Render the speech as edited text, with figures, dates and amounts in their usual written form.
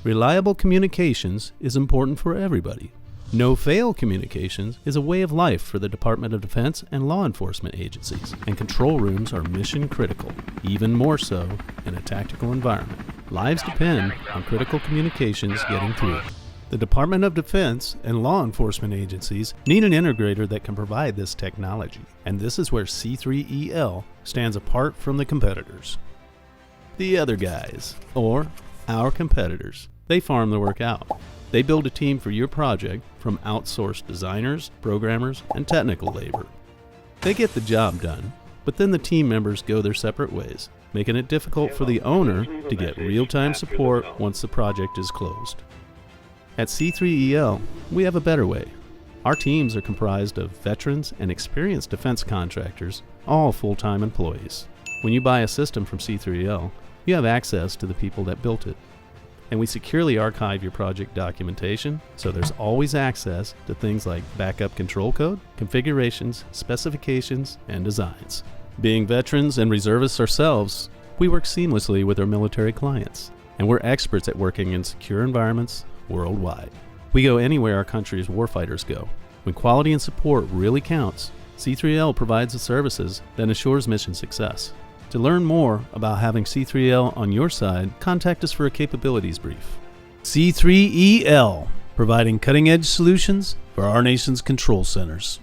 Reliable communications is important for everybody. No-fail communications is a way of life for the Department of Defense and law enforcement agencies, and control rooms are mission critical, even more so in a tactical environment. Lives depend on critical communications getting through. The Department of Defense and law enforcement agencies need an integrator that can provide this technology, and this is where C3EL stands apart from the competitors. The other guys, or our competitors, they farm the work out. They build a team for your project from outsourced designers, programmers, and technical labor. They get the job done, but then the team members go their separate ways, making it difficult for the owner to get real-time support once the project is closed. At C3EL, we have a better way. Our teams are comprised of veterans and experienced defense contractors, all full-time employees. When you buy a system from C3EL, you have access to the people that built it. And we securely archive your project documentation, so there's always access to things like backup control code, configurations, specifications, and designs. Being veterans and reservists ourselves, we work seamlessly with our military clients, and we're experts at working in secure environments worldwide. We go anywhere our country's warfighters go. When quality and support really counts, C3EL provides the services that ensures mission success. To learn more about having C3EL on your side, contact us for a capabilities brief. C3EL, providing cutting-edge solutions for our nation's control centers.